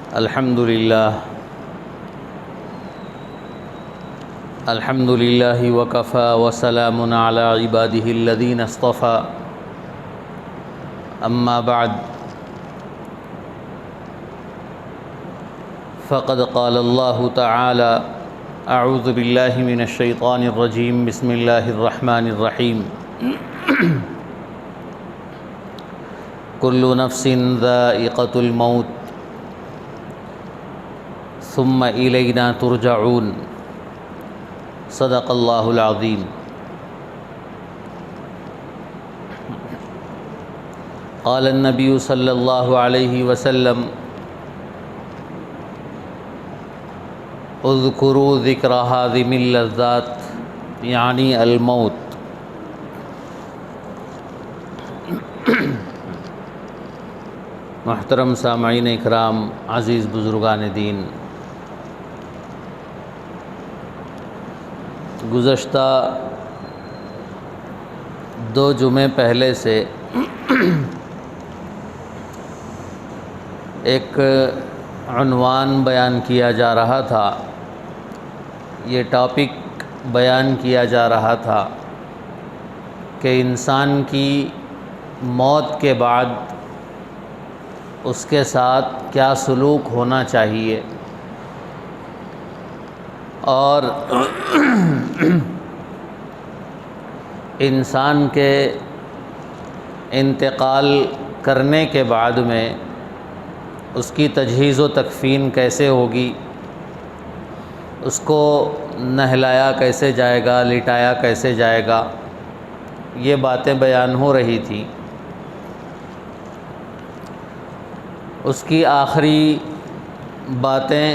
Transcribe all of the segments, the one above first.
الحمد لله وكفى وسلام على عباده الذين اصطفى أما بعد فقد قال الله تعالى أعوذ بالله من الشيطان الرجيم بسم الله الرحمن الرحيم كل نفس ذائقة الموت ثم إلينا ترجعون صدق اللہ العظیم۔ قال النبی صلی اللہ علیہ وسلم اذکروا ذکر ہاضم اللذات یعنی الموت۔ محترم سامعین اکرام، عزیز بزرگان دین، گزشتہ 2 جمعے پہلے سے ایک عنوان بیان کیا جا رہا تھا، یہ ٹاپک بیان کیا جا رہا تھا کہ انسان کی موت کے بعد اس کے ساتھ کیا سلوک ہونا چاہیے، اور انسان کے انتقال کرنے کے بعد میں اس کی تجہیز و تکفین کیسے ہوگی، اس کو نہلایا کیسے جائے گا، لٹایا کیسے جائے گا، یہ باتیں بیان ہو رہی تھیں۔ اس کی آخری باتیں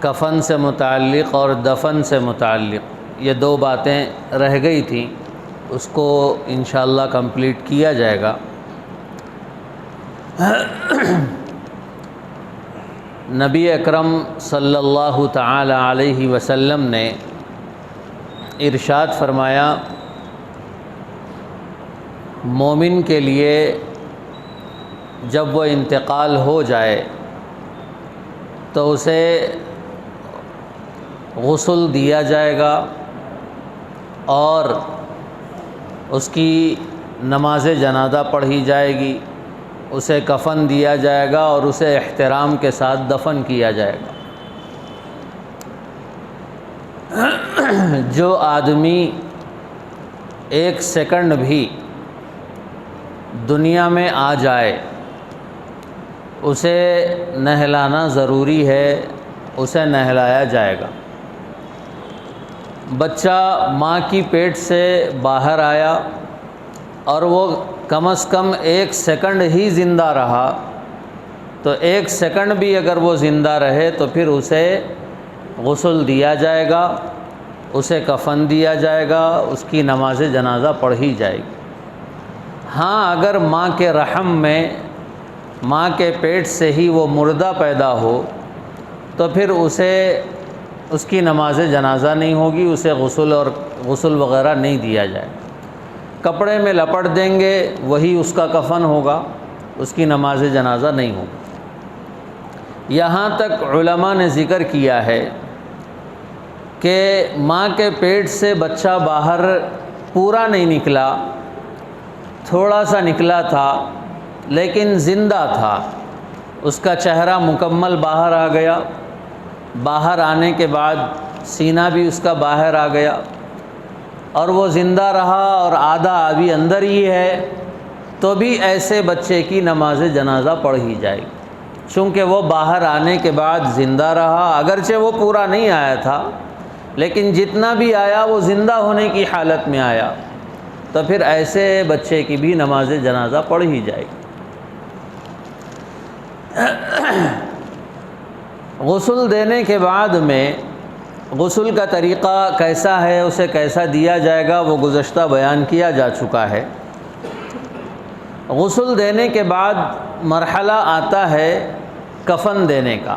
کفن سے متعلق اور دفن سے متعلق یہ 2 باتیں رہ گئی تھیں، اس کو انشاءاللہ کمپلیٹ کیا جائے گا۔ نبی اکرم صلی اللہ تعالی علیہ وسلم نے ارشاد فرمایا، مومن کے لیے جب وہ انتقال ہو جائے تو اسے غسل دیا جائے گا اور اس کی نماز جنازہ پڑھی جائے گی، اسے کفن دیا جائے گا اور اسے احترام کے ساتھ دفن کیا جائے گا۔ جو آدمی 1 سیکنڈ بھی دنیا میں آ جائے اسے نہلانا ضروری ہے، اسے نہلایا جائے گا۔ بچہ ماں کی پیٹ سے باہر آیا اور وہ کم از کم 1 سیکنڈ ہی زندہ رہا، تو 1 سیکنڈ بھی اگر وہ زندہ رہے تو پھر اسے غسل دیا جائے گا، اسے کفن دیا جائے گا، اس کی نماز جنازہ پڑھی جائے گی۔ ہاں، اگر ماں کے رحم میں، ماں کے پیٹ سے ہی وہ مردہ پیدا ہو تو پھر اس کی نماز جنازہ نہیں ہوگی، اسے غسل وغیرہ نہیں دیا جائے گا۔ کپڑے میں لپٹ دیں گے، وہی اس کا کفن ہوگا، اس کی نماز جنازہ نہیں ہوگی۔ یہاں تک علماء نے ذکر کیا ہے کہ ماں کے پیٹ سے بچہ باہر پورا نہیں نکلا، تھوڑا سا نکلا تھا لیکن زندہ تھا، اس کا چہرہ مکمل باہر آ گیا، باہر آنے کے بعد سینہ بھی اس کا باہر آ گیا اور وہ زندہ رہا اور آدھا ابھی اندر ہی ہے، تو بھی ایسے بچے کی نماز جنازہ پڑھی جائے گی، چونکہ وہ باہر آنے کے بعد زندہ رہا، اگرچہ وہ پورا نہیں آیا تھا لیکن جتنا بھی آیا وہ زندہ ہونے کی حالت میں آیا، تو پھر ایسے بچے کی بھی نماز جنازہ پڑھی جائے گی۔ غسل دینے کے بعد میں غسل کا طریقہ کیسا ہے، اسے کیسا دیا جائے گا، وہ گزشتہ بیان کیا جا چکا ہے۔ غسل دینے کے بعد مرحلہ آتا ہے کفن دینے کا۔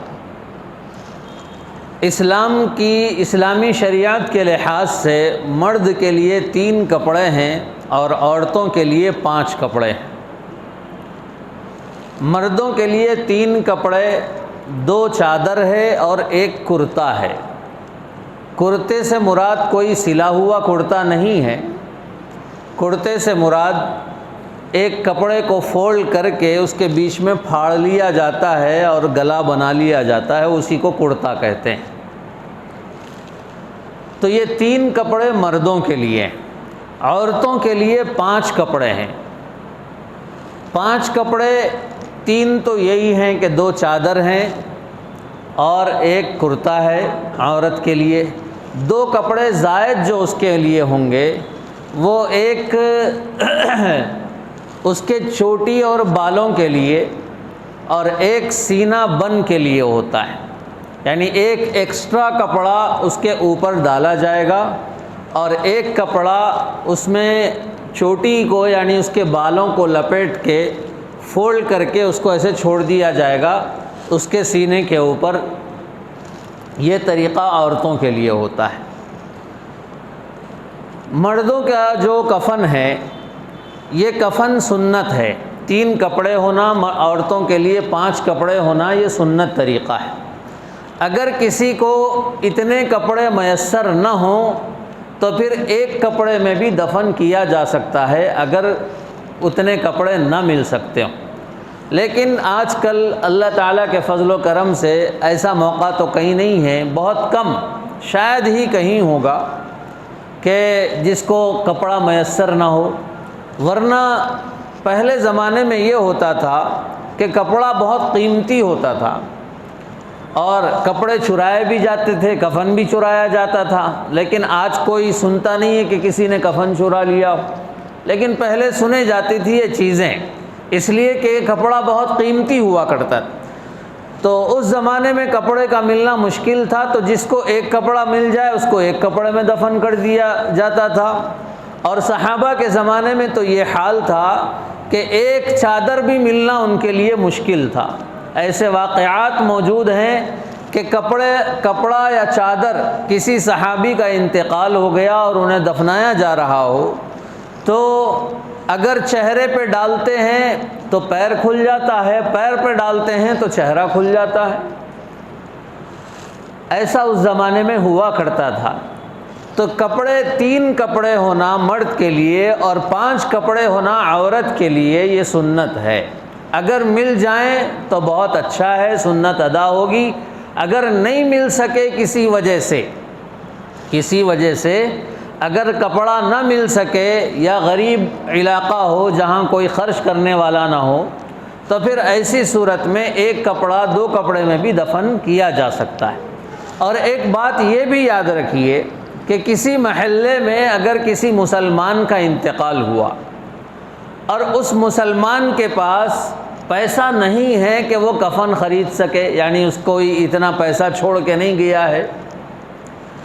اسلامی شریعت کے لحاظ سے مرد کے لیے 3 کپڑے ہیں اور عورتوں کے لیے 5 کپڑے ہیں۔ مردوں کے لیے 3 کپڑے، 2 چادر ہے اور 1 کرتا ہے۔ کرتے سے مراد کوئی سلا ہوا کرتا نہیں ہے، کرتے سے مراد ایک کپڑے کو فولڈ کر کے اس کے بیچ میں پھاڑ لیا جاتا ہے اور گلا بنا لیا جاتا ہے، اسی کو کرتا کہتے ہیں۔ تو یہ 3 کپڑے مردوں کے لیے، عورتوں کے لیے 5 کپڑے ہیں۔ 5 کپڑے، 3 تو یہی ہیں کہ 2 چادر ہیں اور 1 کرتا ہے عورت کے لیے۔ 2 کپڑے زائد جو اس کے لیے ہوں گے وہ ایک اس کے چوٹی اور بالوں کے لیے اور 1 سینہ بن کے لیے ہوتا ہے، یعنی 1 ایکسٹرا کپڑا اس کے اوپر ڈالا جائے گا اور 1 کپڑا اس میں چوٹی کو یعنی اس کے بالوں کو لپیٹ کے فولڈ کر کے اس کو ایسے چھوڑ دیا جائے گا اس کے سینے کے اوپر۔ یہ طریقہ عورتوں کے لیے ہوتا ہے۔ مردوں کا جو کفن ہے یہ کفن سنت ہے، 3 کپڑے ہونا عورتوں کے لیے، 5 کپڑے ہونا یہ سنت طریقہ ہے۔ اگر کسی کو اتنے کپڑے میسر نہ ہوں تو پھر 1 کپڑے میں بھی دفن کیا جا سکتا ہے اگر اتنے کپڑے نہ مل سکتے ہوں۔ لیکن آج کل اللہ تعالیٰ کے فضل و کرم سے ایسا موقع تو کہیں نہیں ہے، بہت کم، شاید ہی کہیں ہوگا کہ جس کو کپڑا میسر نہ ہو، ورنہ پہلے زمانے میں یہ ہوتا تھا کہ کپڑا بہت قیمتی ہوتا تھا اور کپڑے چرائے بھی جاتے تھے، کفن بھی چرایا جاتا تھا، لیکن آج کوئی سنتا نہیں ہے کہ کسی نے کفن چرا لیا ہو، لیکن پہلے سنے جاتی تھی یہ چیزیں، اس لیے کہ کپڑا بہت قیمتی ہوا کرتا تھا۔ تو اس زمانے میں کپڑے کا ملنا مشکل تھا، تو جس کو 1 کپڑا مل جائے اس کو 1 کپڑے میں دفن کر دیا جاتا تھا۔ اور صحابہ کے زمانے میں تو یہ حال تھا کہ 1 چادر بھی ملنا ان کے لیے مشکل تھا۔ ایسے واقعات موجود ہیں کہ کپڑا یا چادر کسی صحابی کا انتقال ہو گیا اور انہیں دفنایا جا رہا ہو تو اگر چہرے پہ ڈالتے ہیں تو پیر کھل جاتا ہے، پیر پہ ڈالتے ہیں تو چہرہ کھل جاتا ہے۔ ایسا اس زمانے میں ہوا کرتا تھا۔ تو کپڑے 3 کپڑے ہونا مرد کے لیے اور 5 کپڑے ہونا عورت کے لیے یہ سنت ہے۔ اگر مل جائیں تو بہت اچھا ہے، سنت ادا ہوگی۔ اگر نہیں مل سکے کسی وجہ سے اگر کپڑا نہ مل سکے یا غریب علاقہ ہو جہاں کوئی خرچ کرنے والا نہ ہو تو پھر ایسی صورت میں 1 کپڑا 2 کپڑے میں بھی دفن کیا جا سکتا ہے۔ اور ایک بات یہ بھی یاد رکھیے کہ کسی محلے میں اگر کسی مسلمان کا انتقال ہوا اور اس مسلمان کے پاس پیسہ نہیں ہے کہ وہ کفن خرید سکے، یعنی اس کو اتنا پیسہ چھوڑ کے نہیں گیا ہے،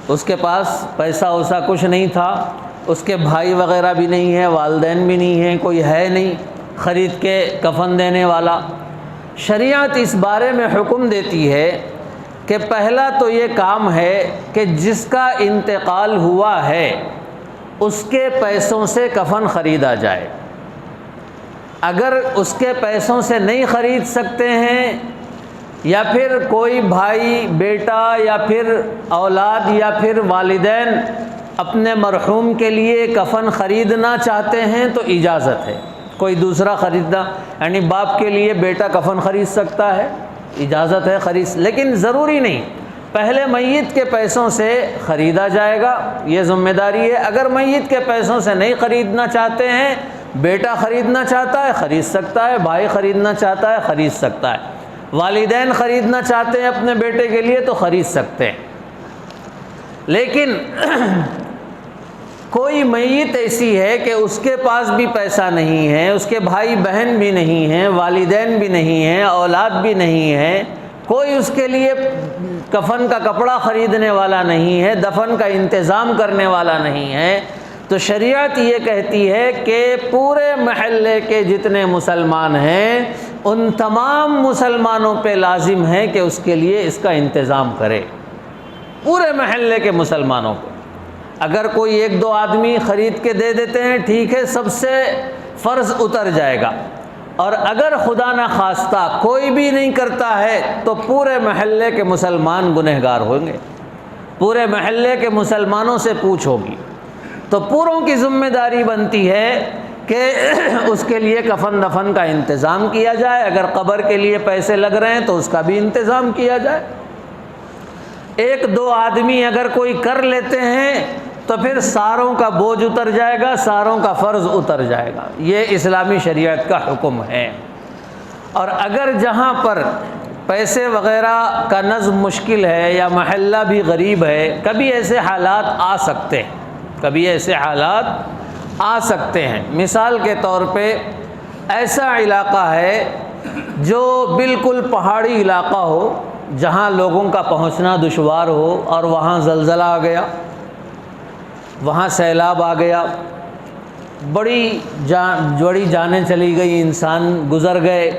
اس کے پاس پیسہ ویسا کچھ نہیں تھا، اس کے بھائی وغیرہ بھی نہیں ہیں، والدین بھی نہیں ہیں، کوئی ہے نہیں خرید کے کفن دینے والا، شریعت اس بارے میں حکم دیتی ہے کہ پہلا تو یہ کام ہے کہ جس کا انتقال ہوا ہے اس کے پیسوں سے کفن خریدا جائے۔ اگر اس کے پیسوں سے نہیں خرید سکتے ہیں یا پھر کوئی بھائی، بیٹا یا پھر اولاد یا پھر والدین اپنے مرحوم کے لیے کفن خریدنا چاہتے ہیں تو اجازت ہے، کوئی دوسرا خریدنا، یعنی باپ کے لیے بیٹا کفن خرید سکتا ہے، اجازت ہے خرید، لیکن ضروری نہیں، پہلے میت کے پیسوں سے خریدا جائے گا، یہ ذمہ داری ہے۔ اگر میت کے پیسوں سے نہیں خریدنا چاہتے ہیں، بیٹا خریدنا چاہتا ہے خرید سکتا ہے، بھائی خریدنا چاہتا ہے خرید سکتا ہے، والدین خریدنا چاہتے ہیں اپنے بیٹے کے لیے تو خرید سکتے ہیں۔ لیکن کوئی میت ایسی ہے کہ اس کے پاس بھی پیسہ نہیں ہے، اس کے بھائی بہن بھی نہیں ہیں، والدین بھی نہیں ہیں، اولاد بھی نہیں ہے، کوئی اس کے لیے کفن کا کپڑا خریدنے والا نہیں ہے، دفن کا انتظام کرنے والا نہیں ہے، تو شریعت یہ کہتی ہے کہ پورے محلے کے جتنے مسلمان ہیں ان تمام مسلمانوں پہ لازم ہے کہ اس کے لیے اس کا انتظام کرے، پورے محلے کے مسلمانوں کو۔ اگر کوئی 1-2 آدمی خرید کے دے دیتے ہیں ٹھیک ہے، سب سے فرض اتر جائے گا، اور اگر خدا نہ خواستہ کوئی بھی نہیں کرتا ہے تو پورے محلے کے مسلمان گنہگار ہوں گے، پورے محلے کے مسلمانوں سے پوچھ ہوگی، تو پوروں کی ذمہ داری بنتی ہے کہ اس کے لیے کفن دفن کا انتظام کیا جائے، اگر قبر کے لیے پیسے لگ رہے ہیں تو اس کا بھی انتظام کیا جائے۔ ایک دو آدمی اگر کوئی کر لیتے ہیں تو پھر ساروں کا بوجھ اتر جائے گا، ساروں کا فرض اتر جائے گا، یہ اسلامی شریعت کا حکم ہے۔ اور اگر جہاں پر پیسے وغیرہ کا نظم مشکل ہے یا محلہ بھی غریب ہے، کبھی ایسے حالات آ سکتے ہیں، کبھی ایسے حالات آ سکتے ہیں۔ مثال کے طور پہ ایسا علاقہ ہے جو بالکل پہاڑی علاقہ ہو، جہاں لوگوں کا پہنچنا دشوار ہو، اور وہاں زلزلہ آ گیا، وہاں سیلاب آ گیا، بڑی جانیں چلی گئی، انسان گزر گئے،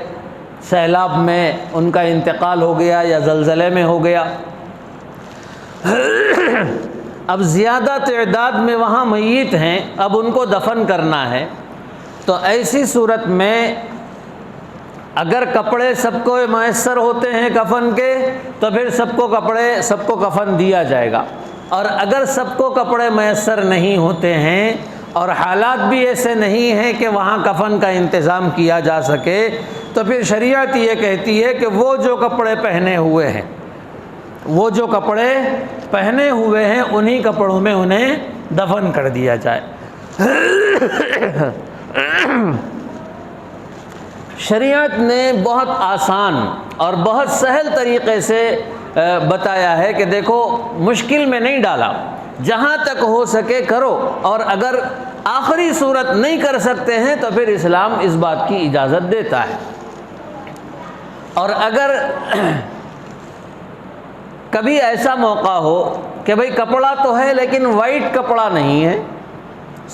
سیلاب میں ان کا انتقال ہو گیا یا زلزلے میں ہو گیا۔ اب زیادہ تعداد میں وہاں میت ہیں، اب ان کو دفن کرنا ہے، تو ایسی صورت میں اگر کپڑے سب کو میسر ہوتے ہیں کفن کے تو پھر سب کو کفن دیا جائے گا، اور اگر سب کو کپڑے میسر نہیں ہوتے ہیں اور حالات بھی ایسے نہیں ہیں کہ وہاں کفن کا انتظام کیا جا سکے، تو پھر شریعت یہ کہتی ہے کہ وہ جو کپڑے پہنے ہوئے ہیں انہی کپڑوں میں انہیں دفن کر دیا جائے۔ شریعت نے بہت آسان اور بہت سہل طریقے سے بتایا ہے کہ دیکھو، مشکل میں نہیں ڈالا، جہاں تک ہو سکے کرو، اور اگر آخری صورت نہیں کر سکتے ہیں تو پھر اسلام اس بات کی اجازت دیتا ہے۔ اور اگر کبھی ایسا موقع ہو کہ بھئی کپڑا تو ہے لیکن وائٹ کپڑا نہیں ہے،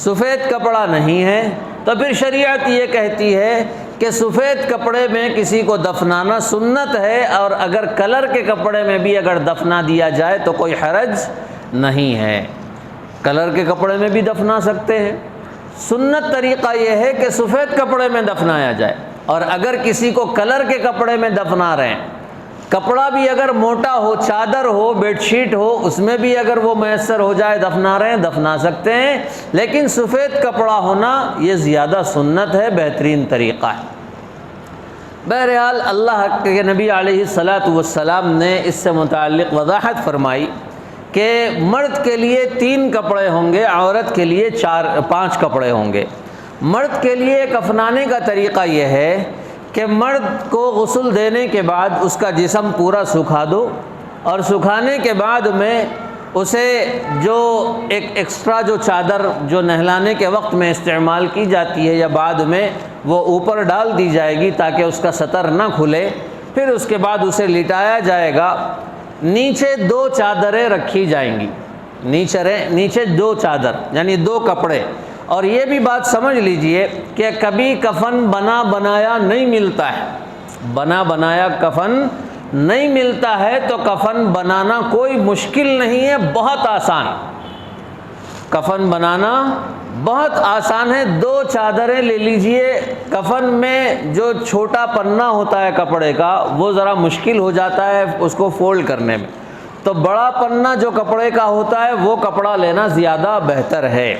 سفید کپڑا نہیں ہے، تو پھر شریعت یہ کہتی ہے کہ سفید کپڑے میں کسی کو دفنانا سنت ہے، اور اگر کلر کے کپڑے میں بھی اگر دفنا دیا جائے تو کوئی حرج نہیں ہے، کلر کے کپڑے میں بھی دفنا سکتے ہیں۔ سنت طریقہ یہ ہے کہ سفید کپڑے میں دفنایا جائے، اور اگر کسی کو کلر کے کپڑے میں دفنا رہے ہیں، کپڑا بھی اگر موٹا ہو، چادر ہو، بیڈ شیٹ ہو، اس میں بھی اگر وہ میسر ہو جائے دفنا رہے ہیں، دفنا سکتے ہیں، لیکن سفید کپڑا ہونا یہ زیادہ سنت ہے، بہترین طریقہ ہے۔ بہرحال اللہ کے نبی علیہ السلام نے اس سے متعلق وضاحت فرمائی کہ مرد کے لیے 3 کپڑے ہوں گے، عورت کے لیے 5 کپڑے ہوں گے۔ مرد کے لیے کفنانے کا طریقہ یہ ہے کہ مرد کو غسل دینے کے بعد اس کا جسم پورا سکھا دو، اور سکھانے کے بعد میں اسے جو ایک ایکسٹرا جو چادر جو نہلانے کے وقت میں استعمال کی جاتی ہے یا بعد میں، وہ اوپر ڈال دی جائے گی تاکہ اس کا سطر نہ کھلے، پھر اس کے بعد اسے لٹایا جائے گا، نیچے 2 چادریں رکھی جائیں گی، نیچے 2 چادر یعنی 2 کپڑے۔ اور یہ بھی بات سمجھ لیجئے کہ کبھی کفن بنا بنایا نہیں ملتا ہے، بنا بنایا کفن نہیں ملتا ہے، تو کفن بنانا کوئی مشکل نہیں ہے، بہت آسان، کفن بنانا بہت آسان ہے۔ 2 چادریں لے لیجئے، کفن میں جو چھوٹا پنہ ہوتا ہے کپڑے کا وہ ذرا مشکل ہو جاتا ہے اس کو فولڈ کرنے میں، تو بڑا پنہ جو کپڑے کا ہوتا ہے وہ کپڑا لینا زیادہ بہتر ہے۔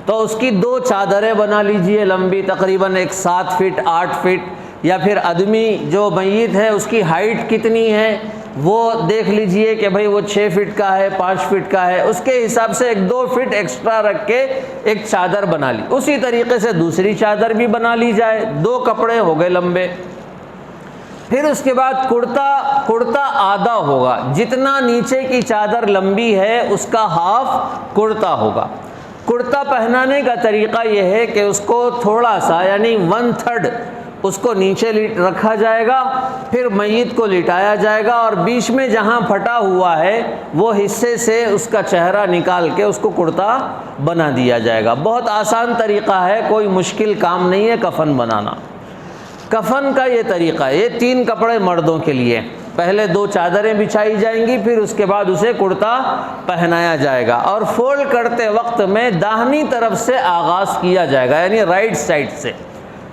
تو اس کی 2 چادریں بنا لیجئے، لمبی تقریباً 7 فٹ 8 فٹ، یا پھر آدمی جو میت ہے اس کی ہائٹ کتنی ہے وہ دیکھ لیجئے کہ بھئی وہ 6 فٹ کا ہے 5 فٹ کا ہے، اس کے حساب سے 1-2 فٹ ایکسٹرا رکھ کے ایک چادر بنا لی، اسی طریقے سے دوسری چادر بھی بنا لی جائے، 2 کپڑے ہو گئے لمبے۔ پھر اس کے بعد کرتا آدھا ہوگا، جتنا نیچے کی چادر لمبی ہے اس کا ہاف کرتا ہوگا۔ کرتا پہنانے کا طریقہ یہ ہے کہ اس کو تھوڑا سا یعنی 1/3 اس کو نیچے رکھا جائے گا، پھر میت کو لٹایا جائے گا، اور بیچ میں جہاں پھٹا ہوا ہے وہ حصے سے اس کا چہرہ نکال کے اس کو کرتا بنا دیا جائے گا۔ بہت آسان طریقہ ہے، کوئی مشکل کام نہیں ہے کفن بنانا۔ کفن کا یہ طریقہ، یہ 3 کپڑے مردوں کے لیے، پہلے 2 چادریں بچھائی جائیں گی، پھر اس کے بعد اسے کرتا پہنایا جائے گا، اور فولڈ کرتے وقت میں داہنی طرف سے آغاز کیا جائے گا، یعنی رائٹ سائڈ سے،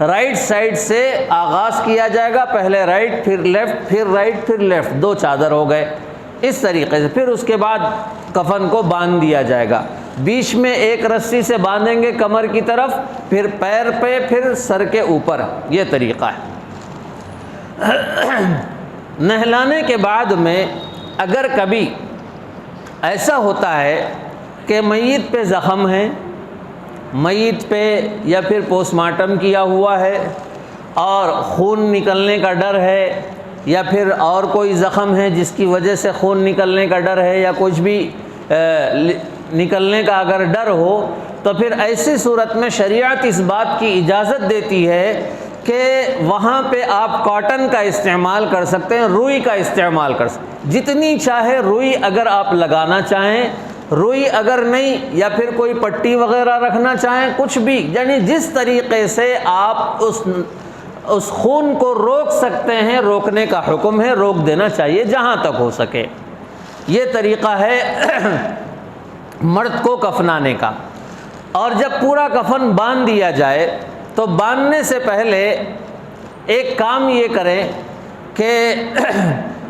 رائٹ سائڈ سے آغاز کیا جائے گا، پہلے رائٹ پھر لیفٹ پھر رائٹ پھر لیفٹ، 2 چادر ہو گئے اس طریقے سے۔ پھر اس کے بعد کفن کو باندھ دیا جائے گا، بیچ میں ایک رسی سے باندھیں گے کمر کی طرف، پھر پیر پہ، پھر سر کے اوپر، یہ طریقہ ہے۔ نہلانے کے بعد میں اگر کبھی ایسا ہوتا ہے کہ میت پہ زخم ہے، میت پہ یا پھر پوسٹ مارٹم کیا ہوا ہے اور خون نکلنے کا ڈر ہے، یا پھر اور کوئی زخم ہے جس کی وجہ سے خون نکلنے کا ڈر ہے، یا کچھ بھی نکلنے کا اگر ڈر ہو، تو پھر ایسی صورت میں شریعت اس بات کی اجازت دیتی ہے کہ وہاں پہ آپ کاٹن کا استعمال کر سکتے ہیں، روئی کا استعمال کر سکتے ہیں، جتنی چاہے روئی اگر آپ لگانا چاہیں، روئی اگر نہیں، یا پھر کوئی پٹی وغیرہ رکھنا چاہیں، کچھ بھی، یعنی جس طریقے سے آپ اس خون کو روک سکتے ہیں، روکنے کا حکم ہے، روک دینا چاہیے جہاں تک ہو سکے۔ یہ طریقہ ہے مرد کو کفنانے کا۔ اور جب پورا کفن باندھ دیا جائے تو باندھنے سے پہلے ایک کام یہ کریں کہ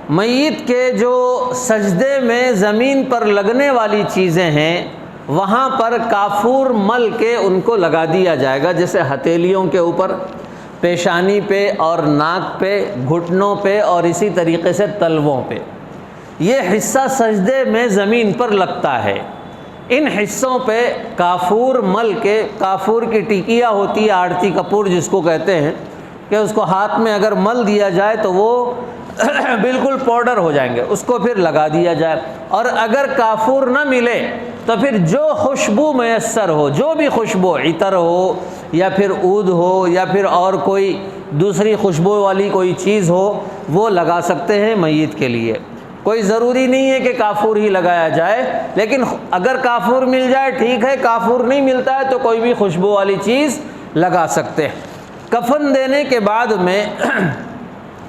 میت کے جو سجدے میں زمین پر لگنے والی چیزیں ہیں وہاں پر کافور مل کے ان کو لگا دیا جائے گا، جیسے ہتھیلیوں کے اوپر، پیشانی پہ اور ناک پہ، گھٹنوں پہ، اور اسی طریقے سے تلووں پہ۔ یہ حصہ سجدے میں زمین پر لگتا ہے، ان حصوں پہ کافور مل کے، کافور کی ٹکیا ہوتی ہے، آڑتی کپور جس کو کہتے ہیں، کہ اس کو ہاتھ میں اگر مل دیا جائے تو وہ بالکل پاؤڈر ہو جائیں گے، اس کو پھر لگا دیا جائے۔ اور اگر کافور نہ ملے تو پھر جو خوشبو میسر ہو، جو بھی خوشبو، عطر ہو یا پھر عود ہو یا پھر اور کوئی دوسری خوشبو والی کوئی چیز ہو، وہ لگا سکتے ہیں میت کے لیے۔ کوئی ضروری نہیں ہے کہ کافور ہی لگایا جائے، لیکن اگر کافور مل جائے ٹھیک ہے، کافور نہیں ملتا ہے تو کوئی بھی خوشبو والی چیز لگا سکتے ہیں۔ کفن دینے کے بعد میں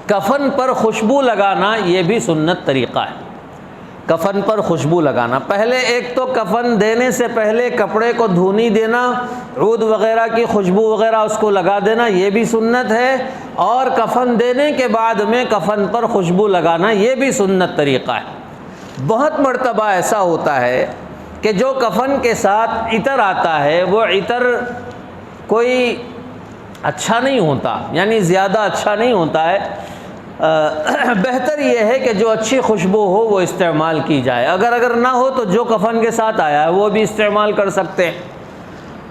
کفن پر خوشبو لگانا یہ بھی سنت طریقہ ہے۔ کفن پر خوشبو لگانا، پہلے ایک تو کفن دینے سے پہلے کپڑے کو دھونی دینا، عود وغیرہ کی خوشبو وغیرہ اس کو لگا دینا، یہ بھی سنت ہے، اور کفن دینے کے بعد میں کفن پر خوشبو لگانا یہ بھی سنت طریقہ ہے۔ بہت مرتبہ ایسا ہوتا ہے کہ جو کفن کے ساتھ عطر آتا ہے وہ عطر کوئی اچھا نہیں ہوتا، یعنی زیادہ اچھا نہیں ہوتا ہے۔ بہتر یہ ہے کہ جو اچھی خوشبو ہو وہ استعمال کی جائے، اگر نہ ہو تو جو کفن کے ساتھ آیا ہے وہ بھی استعمال کر سکتے ہیں۔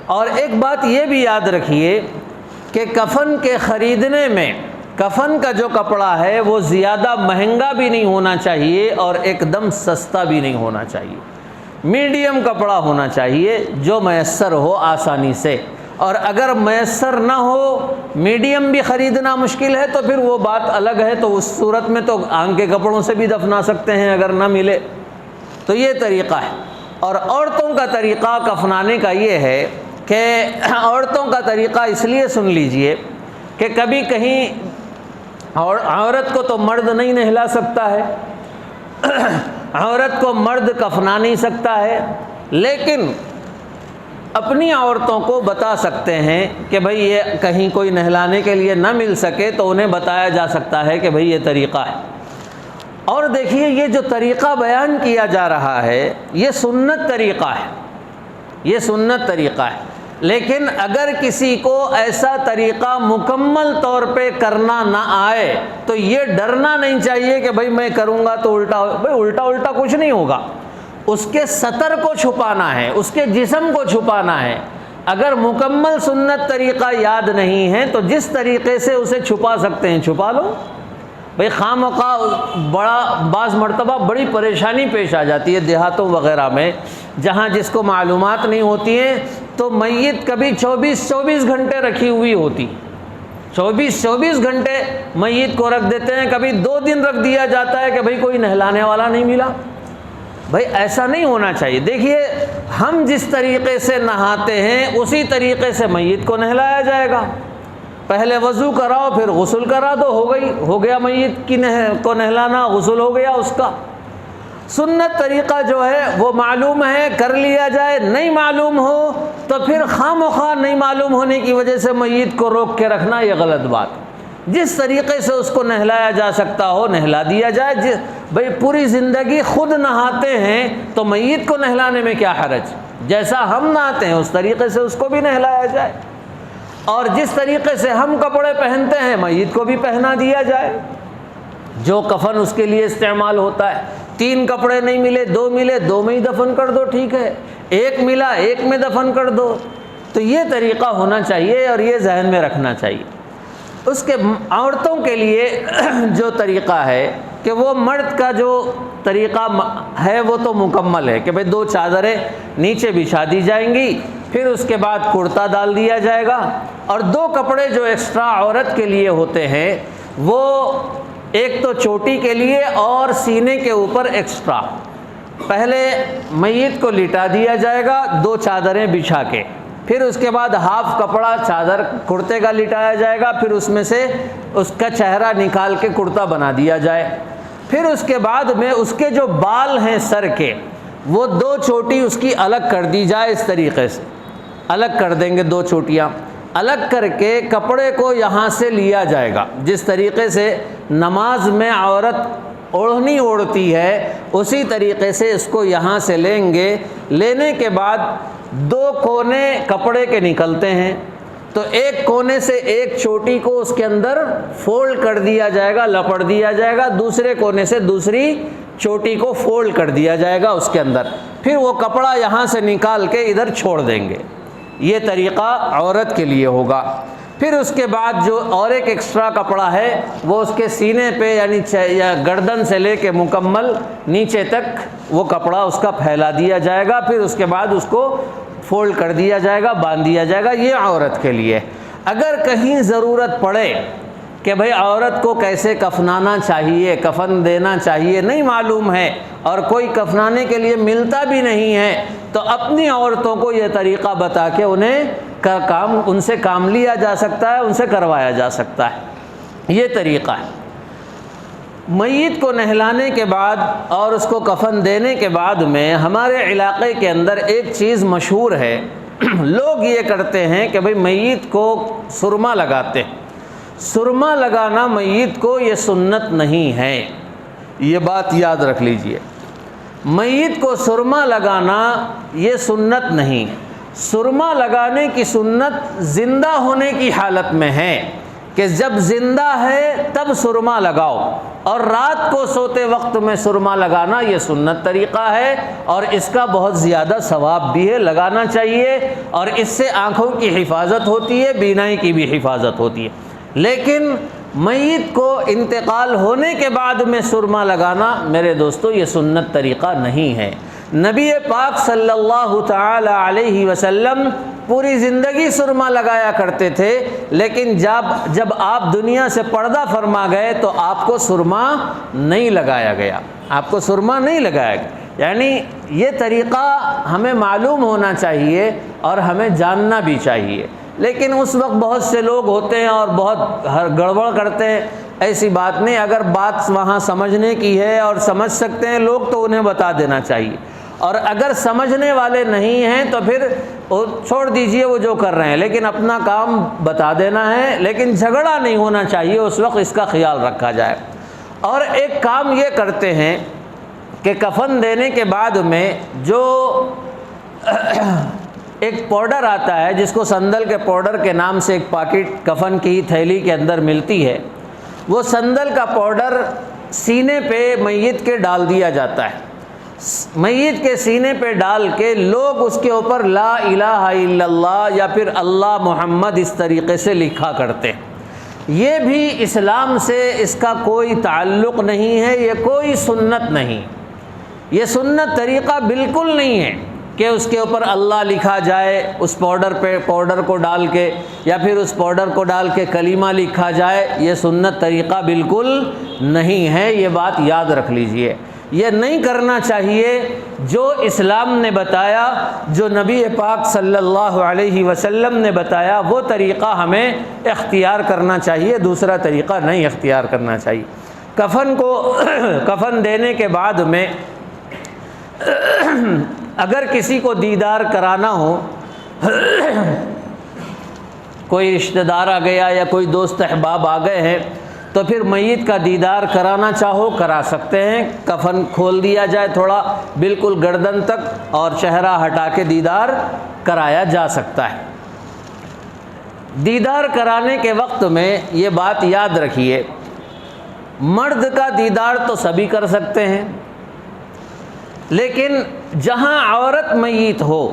اور ایک بات یہ بھی یاد رکھیے کہ کفن کے خریدنے میں کفن کا جو کپڑا ہے وہ زیادہ مہنگا بھی نہیں ہونا چاہیے اور ایک دم سستا بھی نہیں ہونا چاہیے، میڈیم کپڑا ہونا چاہیے جو میسر ہو آسانی سے۔ اور اگر میسر نہ ہو، میڈیم بھی خریدنا مشکل ہے، تو پھر وہ بات الگ ہے، تو اس صورت میں تو آم کے کپڑوں سے بھی دفنا سکتے ہیں اگر نہ ملے۔ تو یہ طریقہ ہے۔ اور عورتوں کا طریقہ کفنانے کا یہ ہے کہ عورتوں کا طریقہ اس لیے سن لیجئے کہ کبھی کہیں عورت کو تو مرد نہیں نہلا سکتا ہے، عورت کو مرد کفنا نہیں سکتا ہے، لیکن اپنی عورتوں کو بتا سکتے ہیں کہ بھئی یہ کہیں کوئی نہلانے کے لیے نہ مل سکے تو انہیں بتایا جا سکتا ہے کہ بھئی یہ طریقہ ہے۔ اور دیکھیے یہ جو طریقہ بیان کیا جا رہا ہے یہ سنت طریقہ ہے، یہ سنت طریقہ ہے، لیکن اگر کسی کو ایسا طریقہ مکمل طور پہ کرنا نہ آئے تو یہ ڈرنا نہیں چاہیے کہ بھئی میں کروں گا تو الٹا ہو، بھئی الٹا کچھ نہیں ہوگا، اس کے سطر کو چھپانا ہے، اس کے جسم کو چھپانا ہے۔ اگر مکمل سنت طریقہ یاد نہیں ہے تو جس طریقے سے اسے چھپا سکتے ہیں چھپا لو۔ بھئی خواہ مخواہ بعض مرتبہ بڑی پریشانی پیش آ جاتی ہے دیہاتوں وغیرہ میں، جہاں جس کو معلومات نہیں ہوتی ہیں تو میت کبھی 24 گھنٹے رکھی ہوئی ہوتی، 24 گھنٹے میت کو رکھ دیتے ہیں، کبھی 2 دن رکھ دیا جاتا ہے کہ بھئی کوئی نہلانے والا نہیں ملا۔ بھئی ایسا نہیں ہونا چاہیے۔ دیکھیے ہم جس طریقے سے نہاتے ہیں اسی طریقے سے میت کو نہلایا جائے گا، پہلے وضو کراؤ پھر غسل کرا دو، ہو گیا میت کو نہلانا، غسل ہو گیا اس کا۔ سنت طریقہ جو ہے وہ معلوم ہے کر لیا جائے، نہیں معلوم ہو تو پھر خواہ مخواہ نہیں معلوم ہونے کی وجہ سے میت کو روک کے رکھنا یہ غلط بات ہے۔ جس طریقے سے اس کو نہلایا جا سکتا ہو نہلا دیا جائے۔ بھئی پوری زندگی خود نہاتے ہیں تو میت کو نہلانے میں کیا حرج؟ جیسا ہم نہاتے ہیں اس طریقے سے اس کو بھی نہلایا جائے، اور جس طریقے سے ہم کپڑے پہنتے ہیں میت کو بھی پہنا دیا جائے۔ جو کفن اس کے لیے استعمال ہوتا ہے، 3 کپڑے نہیں ملے، 2 ملے، 2 میں ہی دفن کر دو، ٹھیک ہے، 1 ملا 1 میں دفن کر دو۔ تو یہ طریقہ ہونا چاہیے اور یہ ذہن میں رکھنا چاہیے۔ اس کے عورتوں کے لیے جو طریقہ ہے کہ وہ مرد کا جو طریقہ ہے وہ تو مکمل ہے کہ بھئی 2 چادریں نیچے بچھا دی جائیں گی، پھر اس کے بعد کرتا ڈال دیا جائے گا، اور 2 کپڑے جو ایکسٹرا عورت کے لیے ہوتے ہیں وہ ایک تو چوٹی کے لیے اور سینے کے اوپر ایکسٹرا۔ پہلے میت کو لٹا دیا جائے گا 2 چادریں بچھا کے، پھر اس کے بعد ہاف کپڑا چادر کرتے کا لٹایا جائے گا، پھر اس میں سے اس کا چہرہ نکال کے کرتا بنا دیا جائے، پھر اس کے بعد میں اس کے جو بال ہیں سر کے وہ 2 چوٹی اس کی الگ کر دی جائے۔ اس طریقے سے الگ کر دیں گے 2 چوٹیاں، الگ کر کے کپڑے کو یہاں سے لیا جائے گا۔ جس طریقے سے نماز میں عورت اوڑھنی اوڑھتی ہے اسی طریقے سے اس کو یہاں سے لیں گے۔ لینے کے بعد 2 کونے کپڑے کے نکلتے ہیں، تو ایک کونے سے ایک چوٹی کو اس کے اندر فولڈ کر دیا جائے گا، لپٹ دیا جائے گا، دوسرے کونے سے دوسری چوٹی کو فولڈ کر دیا جائے گا اس کے اندر، پھر وہ کپڑا یہاں سے نکال کے ادھر چھوڑ دیں گے۔ یہ طریقہ عورت کے لیے ہوگا۔ پھر اس کے بعد جو اور ایک ایکسٹرا کپڑا ہے وہ اس کے سینے پہ یعنی یا گردن سے لے کے مکمل نیچے تک وہ کپڑا اس کا پھیلا دیا جائے گا، پھر اس کے بعد اس کو فولڈ کر دیا جائے گا، باندھ دیا جائے گا۔ یہ عورت کے لیے۔ اگر کہیں ضرورت پڑے کہ بھئی عورت کو کیسے کفنانا چاہیے، کفن دینا چاہیے، نہیں معلوم ہے اور کوئی کفنانے کے لیے ملتا بھی نہیں ہے، تو اپنی عورتوں کو یہ طریقہ بتا کے ان سے کام لیا جا سکتا ہے، ان سے کروایا جا سکتا ہے۔ یہ طریقہ ہے۔ میت کو نہلانے کے بعد اور اس کو کفن دینے کے بعد میں ہمارے علاقے کے اندر ایک چیز مشہور ہے، لوگ یہ کرتے ہیں کہ بھئی میت کو سرما لگاتے ہیں۔ سرما لگانا میت کو یہ سنت نہیں ہے، یہ بات یاد رکھ لیجئے۔ میت کو سرما لگانا یہ سنت نہیں۔ سرما لگانے کی سنت زندہ ہونے کی حالت میں ہے کہ جب زندہ ہے تب سرما لگاؤ، اور رات کو سوتے وقت میں سرما لگانا یہ سنت طریقہ ہے، اور اس کا بہت زیادہ ثواب بھی ہے، لگانا چاہیے، اور اس سے آنکھوں کی حفاظت ہوتی ہے، بینائی کی بھی حفاظت ہوتی ہے۔ لیکن میت کو انتقال ہونے کے بعد میں سرما لگانا میرے دوستو یہ سنت طریقہ نہیں ہے۔ نبی پاک صلی اللہ تعالی علیہ وسلم پوری زندگی سرما لگایا کرتے تھے، لیکن جب آپ دنیا سے پردہ فرما گئے تو آپ کو سرما نہیں لگایا گیا، آپ کو سرما نہیں لگایا گیا۔ یعنی یہ طریقہ ہمیں معلوم ہونا چاہیے اور ہمیں جاننا بھی چاہیے، لیکن اس وقت بہت سے لوگ ہوتے ہیں اور بہت گڑبڑ کرتے ہیں۔ ایسی بات نہیں، اگر بات وہاں سمجھنے کی ہے اور سمجھ سکتے ہیں لوگ تو انہیں بتا دینا چاہیے، اور اگر سمجھنے والے نہیں ہیں تو پھر چھوڑ دیجئے وہ جو کر رہے ہیں، لیکن اپنا کام بتا دینا ہے، لیکن جھگڑا نہیں ہونا چاہیے، اس وقت اس کا خیال رکھا جائے۔ اور ایک کام یہ کرتے ہیں کہ کفن دینے کے بعد میں جو ایک پاؤڈر آتا ہے جس کو سندل کے پاؤڈر کے نام سے ایک پاکٹ کفن کی تھیلی کے اندر ملتی ہے، وہ سندل کا پاؤڈر سینے پہ میت کے ڈال دیا جاتا ہے۔ میت کے سینے پہ ڈال کے لوگ اس کے اوپر لا الہ الا اللہ یا پھر اللہ محمد اس طریقے سے لکھا کرتے ہیں۔ یہ بھی اسلام سے اس کا کوئی تعلق نہیں ہے، یہ کوئی سنت نہیں، یہ سنت طریقہ بالکل نہیں ہے کہ اس کے اوپر اللہ لکھا جائے اس پاؤڈر کو ڈال کے، یا پھر اس پاؤڈر کو ڈال کے کلمہ لکھا جائے۔ یہ سنت طریقہ بالکل نہیں ہے، یہ بات یاد رکھ لیجئے۔ یہ نہیں کرنا چاہیے۔ جو اسلام نے بتایا، جو نبی پاک صلی اللہ علیہ وسلم نے بتایا، وہ طریقہ ہمیں اختیار کرنا چاہیے، دوسرا طریقہ نہیں اختیار کرنا چاہیے۔ کفن دینے کے بعد میں اگر کسی کو دیدار کرانا ہو، کوئی رشتہ دار آ گیا یا کوئی دوست احباب آ گئے ہیں، تو پھر میت کا دیدار کرانا چاہو کرا سکتے ہیں۔ کفن کھول دیا جائے تھوڑا بالکل گردن تک اور چہرہ ہٹا کے دیدار کرایا جا سکتا ہے۔ دیدار کرانے کے وقت میں یہ بات یاد رکھیے، مرد کا دیدار تو سبھی کر سکتے ہیں، لیکن جہاں عورت میت ہو،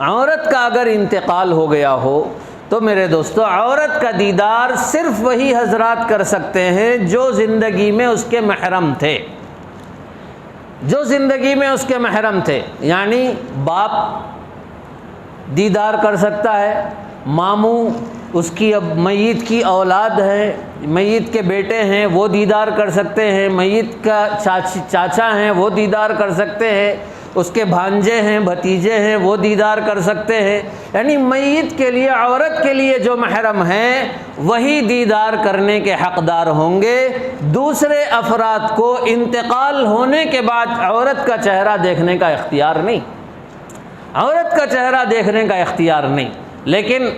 عورت کا اگر انتقال ہو گیا ہو تو میرے دوستو عورت کا دیدار صرف وہی حضرات کر سکتے ہیں جو زندگی میں اس کے محرم تھے، جو زندگی میں اس کے محرم تھے۔ یعنی باپ دیدار کر سکتا ہے، ماموں اس کی اب میت کی اولاد ہے، میت کے بیٹے ہیں وہ دیدار کر سکتے ہیں، میت کا چاچا ہیں وہ دیدار کر سکتے ہیں، اس کے بھانجے ہیں بھتیجے ہیں وہ دیدار کر سکتے ہیں۔ یعنی میت کے لیے، عورت کے لیے جو محرم ہیں وہی دیدار کرنے کے حقدار ہوں گے۔ دوسرے افراد کو انتقال ہونے کے بعد عورت کا چہرہ دیکھنے کا اختیار نہیں، عورت کا چہرہ دیکھنے کا اختیار نہیں۔ لیکن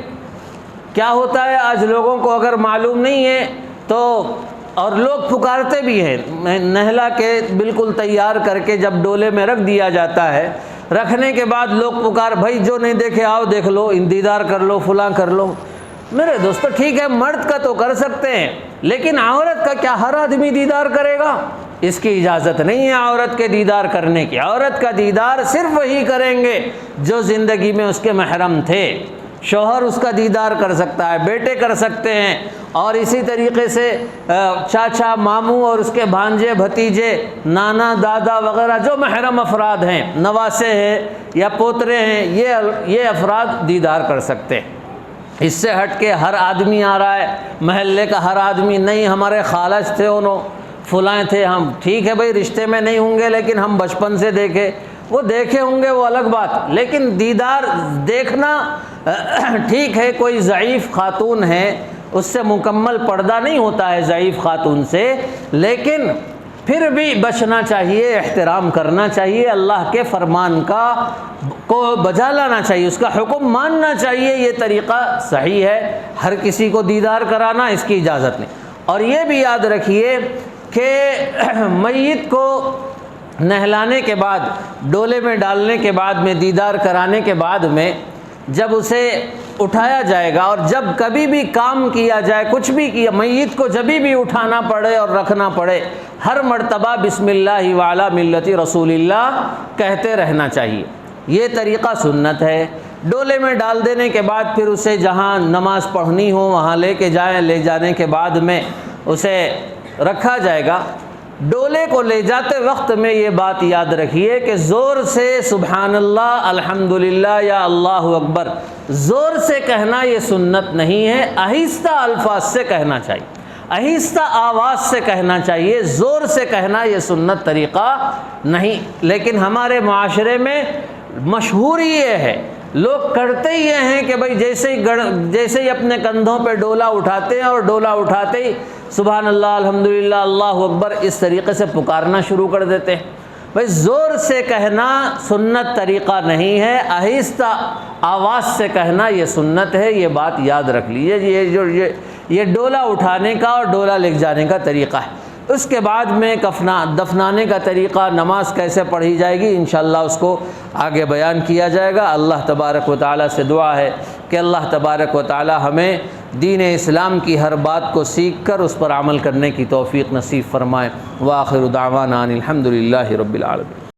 کیا ہوتا ہے آج لوگوں کو اگر معلوم نہیں ہے تو، اور لوگ پکارتے بھی ہیں، نہلا کے بالکل تیار کر کے جب ڈولے میں رکھ دیا جاتا ہے، رکھنے کے بعد لوگ پکار، بھائی جو نہیں دیکھے آؤ دیکھ لو، دیدار کر لو، فلاں کر لو۔ میرے دوستو ٹھیک ہے مرد کا تو کر سکتے ہیں، لیکن عورت کا کیا ہر آدمی دیدار کرے گا؟ اس کی اجازت نہیں ہے عورت کے دیدار کرنے کی۔ عورت کا دیدار صرف وہی کریں گے جو زندگی میں اس کے محرم تھے۔ شوہر اس کا دیدار کر سکتا ہے، بیٹے کر سکتے ہیں، اور اسی طریقے سے چاچا، ماموں اور اس کے بھانجے بھتیجے، نانا، دادا وغیرہ جو محرم افراد ہیں، نواسے ہیں یا پوترے ہیں، یہ افراد دیدار کر سکتے ہیں۔ اس سے ہٹ کے ہر آدمی آ رہا ہے، محلے کا ہر آدمی نہیں، ہمارے خالص تھے انہوں، فلاں تھے ہم، ٹھیک ہے بھائی رشتے میں نہیں ہوں گے لیکن ہم بچپن سے دیکھے، وہ دیکھے ہوں گے وہ الگ بات، لیکن دیدار دیکھنا ٹھیک ہے۔ کوئی ضعیف خاتون ہے، اس سے مکمل پردہ نہیں ہوتا ہے ضعیف خاتون سے، لیکن پھر بھی بچنا چاہیے، احترام کرنا چاہیے، اللہ کے فرمان کو بجا لانا چاہیے، اس کا حکم ماننا چاہیے۔ یہ طریقہ صحیح ہے، ہر کسی کو دیدار کرانا اس کی اجازت نہیں۔ اور یہ بھی یاد رکھیے کہ میت کو نہلانے کے بعد، ڈولے میں ڈالنے کے بعد میں، دیدار کرانے کے بعد میں، جب اسے اٹھایا جائے گا اور جب کبھی بھی کام کیا جائے، کچھ بھی کیا، میت کو جبھی بھی اٹھانا پڑے اور رکھنا پڑے، ہر مرتبہ بسم اللہ وعلی ملت رسول اللہ کہتے رہنا چاہیے۔ یہ طریقہ سنت ہے۔ ڈولے میں ڈال دینے کے بعد پھر اسے جہاں نماز پڑھنی ہو وہاں لے کے جائیں، لے جانے کے بعد میں اسے رکھا جائے گا۔ ڈولے کو لے جاتے وقت میں یہ بات یاد رکھیے کہ زور سے سبحان اللہ، الحمدللہ یا اللہ اکبر زور سے کہنا یہ سنت نہیں ہے، آہستہ الفاظ سے کہنا چاہیے، آہستہ آواز سے کہنا چاہیے، زور سے کہنا یہ سنت طریقہ نہیں۔ لیکن ہمارے معاشرے میں مشہوری یہ ہے، لوگ کرتے ہی یہ ہیں کہ بھائی جیسے ہی اپنے کندھوں پہ ڈولا اٹھاتے ہیں اور ڈولا اٹھاتے ہی سبحان اللہ، الحمدللہ، اللہ اکبر اس طریقے سے پکارنا شروع کر دیتے ہیں۔ بھائی زور سے کہنا سنت طریقہ نہیں ہے، آہستہ آواز سے کہنا یہ سنت ہے، یہ بات یاد رکھ لیجیے۔ یہ ڈولا اٹھانے کا اور ڈولا لے جانے کا طریقہ ہے۔ اس کے بعد میں دفنانے کا طریقہ، نماز کیسے پڑھی جائے گی، انشاءاللہ اس کو آگے بیان کیا جائے گا۔ اللہ تبارک و تعالیٰ سے دعا ہے کہ اللہ تبارک و تعالیٰ ہمیں دین اسلام کی ہر بات کو سیکھ کر اس پر عمل کرنے کی توفیق نصیب فرمائے۔ وآخر دعوانا ان الحمد للہ رب العالمین۔